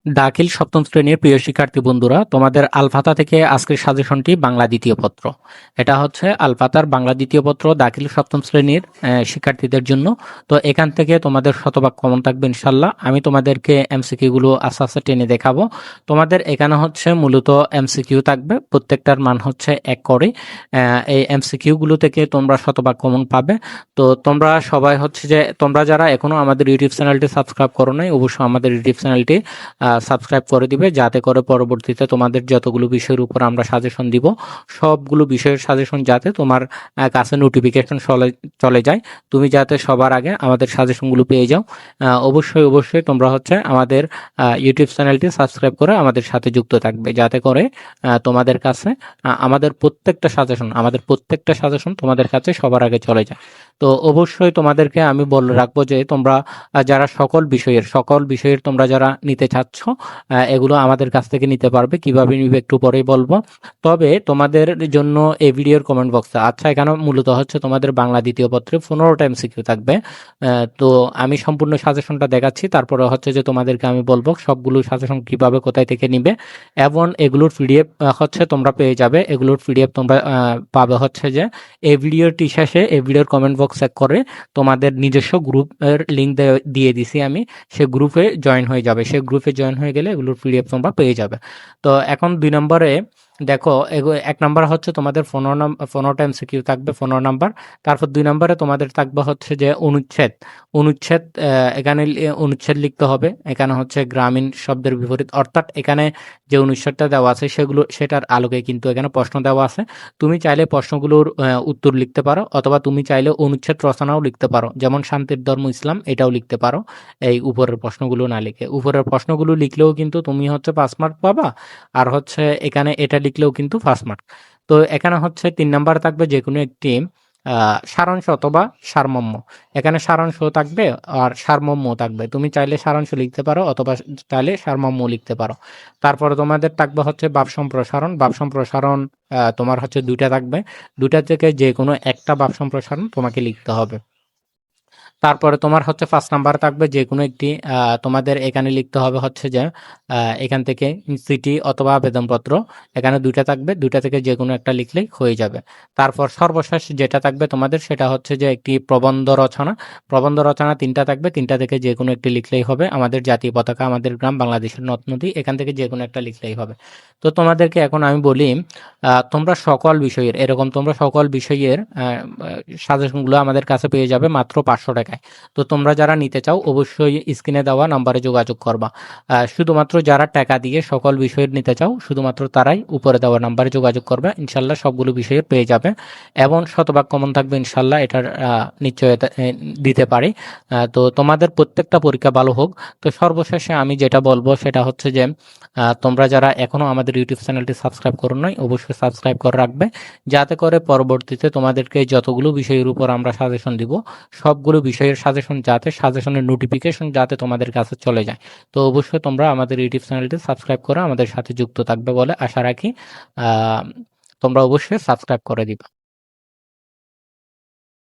দাখিল সপ্তম শ্রেণীর প্রিয় শিক্ষার্থী বন্ধুরা, তোমাদের আলফাতা থেকে আজকের সাজেশনটি বাংলা দ্বিতীয় পত্র। এটা হচ্ছে আলফাতার বাংলা দ্বিতীয় পত্র দাখিল সপ্তম শ্রেণীর শিক্ষার্থীদের জন্য। তো এখান থেকে তোমাদের শতভাগ কমন থাকবে ইনশাল্লাহ। আমি তোমাদেরকে এমসিকিউ গুলো আস্তে আস্তে টেনে দেখাবো। তোমাদের এখানে হচ্ছে মূলত এমসিকিউ থাকবে, প্রত্যেকটার মান হচ্ছে 1 করে। এই এমসিকিউ গুলো থেকে তোমরা শতভাগ কমন পাবে। তো তোমরা সবাই হচ্ছে যে তোমরা যারা এখনো আমাদের ইউটিউব চ্যানেলটি সাবস্ক্রাইব করো নাই, অবশ্যই আমাদের ইউটিউব চ্যানেলটি সাবস্ক্রাইব করে দিবে, যাতে করে পরবর্তীতে তোমাদের যতগুলো বিষয়ের উপর আমরা সাজেশন দিব, সবগুলো বিষয়ের সাজেশন যাতে তোমার কাছে নোটিফিকেশন চলে যায়, তুমি যাতে সবার আগে আমাদের সাজেশনগুলো পেয়ে যাও। অবশ্যই অবশ্যই তোমরা হচ্ছে আমাদের ইউটিউব চ্যানেলটি সাবস্ক্রাইব করে আমাদের সাথে যুক্ত থাকবে, যাতে করে তোমাদের কাছে আমাদের প্রত্যেকটা সাজেশন তোমাদের কাছে সবার আগে চলে যায়। তো অবশ্যই তোমাদেরকে আমি বলে রাখবো যে তোমরা যারা সকল বিষয়ের তোমরা যারা নিতে চাচ্ছ, এগুলো আমাদের কাছ থেকে নিতে পারবে। কিভাবে নিবে একটু পরেই বলবো। তবে তোমাদের জন্য এই ভিডিওর কমেন্ট বক্সে, আচ্ছা এখানে মূলত হচ্ছে তোমাদের বাংলা দ্বিতীয় পত্রে 15টা এমসিকিউ থাকবে। তো আমি সম্পূর্ণ সাজেশনটা দেখাচ্ছি, তারপরে হচ্ছে যে তোমাদেরকে আমি বলবো সবগুলো সাজেশন কিভাবে কোথায় থেকে নিবে, এবং এগুলোর পিডিএফ হচ্ছে তোমরা পেয়ে যাবে। এগুলোর পিডিএফ তোমরা পাবে হচ্ছে যে এই ভিডিওটি শেষে এই ভিডিওর কমেন্ট বক্স চেক করে তোমাদের নিজস্ব গ্রুপের লিঙ্ক দিয়ে দিছি আমি, সে গ্রুপে জয়েন হয়ে যাবে। সে গ্রুপে জয়েন হয়ে গেলে এগুলোর পিডিএফ তোমরা পেয়ে যাবে। তো এখন 2 নম্বরে দেখো, 1 নাম্বার হচ্ছে তোমাদের 15টা এমসিকিউ থাকবে, 15 নাম্বার। তারপর 2 নম্বরে তোমাদের থাকবে হচ্ছে যে অনুচ্ছেদ। এখানে অনুচ্ছেদ লিখতে হবে। এখানে হচ্ছে গ্রামীণ শব্দের বিপরীত, অর্থাৎ এখানে যে অনুচ্ছেদটা দেওয়া আছে সেটার আলোকে কিন্তু এখানে প্রশ্ন দেওয়া আছে। তুমি চাইলে প্রশ্নগুলোর উত্তর লিখতে পারো, অথবা তুমি চাইলে অনুচ্ছেদ রচনাও লিখতে পারো, যেমন শান্তির ধর্ম ইসলাম, এটাও লিখতে পারো। এই উপরের প্রশ্নগুলো না লিখে, উপরের প্রশ্নগুলো লিখলেও কিন্তু তুমি হচ্ছে 5 মার্ক পাবা, আর হচ্ছে এখানে এটা লিখলেও কিন্তু 5 মার্ক। তো এখানে হচ্ছে 3 নাম্বার থাকবে যে কোনো একটি সারাংশ অথবা সারমর্ম। এখানে সারাংশ থাকবে আর সারমর্ম থাকবে। তুমি চাইলে সারাংশ লিখতে পারো, অথবা চাইলে সারমর্ম লিখতে পারো। তারপরে তোমাদের থাকবে হচ্ছে ভাব সম্প্রসারণ। তোমার হচ্ছে 2টা থাকবে, 2টা থেকে যে কোনো একটা ভাব সম্প্রসারণ তোমাকে লিখতে হবে। তারপরে তোমার হচ্ছে 5 নাম্বার থাকবে যে কোনো একটি, তোমাদের এখানে লিখতে হবে হচ্ছে যে এখান থেকে চিঠি অথবা আবেদনপত্র। এখানে 2টা থাকবে, 2টা থেকে যে কোনো একটা লিখলেই হয়ে যাবে। তারপর সর্বশেষ যেটা থাকবে তোমাদের, সেটা হচ্ছে যে একটি প্রবন্ধ রচনা 3টা থাকবে, 3টা থেকে যে কোনো একটি লিখলেই হবে। আমাদের জাতীয় পতাকা, আমাদের গ্রাম, বাংলাদেশের নদ নদী, এখান থেকে যে কোনো একটা লিখলেই হবে। তো তোমাদেরকে এখন আমি বলি, তোমরা সকল বিষয়ের সাজেশনগুলো আমাদের কাছে পেয়ে যাবে মাত্র 500 টাকায়। তো তোমরা যারা নিতে চাও অবশ্যই স্ক্রিনে দেওয়া নাম্বারে যোগাযোগ করবা। শুধুমাত্র যারা টাকা দিয়ে সকল বিষয়ের নিতে চাও, শুধুমাত্র তারাই উপরে দেওয়া নাম্বারে যোগাযোগ করবে। ইনশাল্লাহ সবগুলো বিষয়ের পেয়ে যাবে, এবং শতভাগ কমন থাকবে ইনশাল্লাহ, এটার নিশ্চয়তা দিতে পারি। তো তোমাদের প্রত্যেকটা পরীক্ষা ভালো হোক। তো সর্বশেষে আমি যেটা বলবো সেটা হচ্ছে যে তোমরা যারা এখনো আমাদের ইউটিউব চ্যানেলটি সাবস্ক্রাইব করো নাই, অবশ্যই সাবস্ক্রাইব করে রাখবে, যাতে করে পরবর্তীতে তোমাদেরকে যতগুলো বিষয়ের উপর আমরা সাজেশন দিব, সবগুলো বিষয়ের সাজেশনের নোটিফিকেশন যাতে তোমাদের কাছে চলে যায়। তো অবশ্যই তোমরা আমাদের ইউটিউব চ্যানেলটি সাবস্ক্রাইব করে আমাদের সাথে যুক্ত থাকবে বলে আশা রাখি। তোমরা অবশ্যই সাবস্ক্রাইব করে দিবা।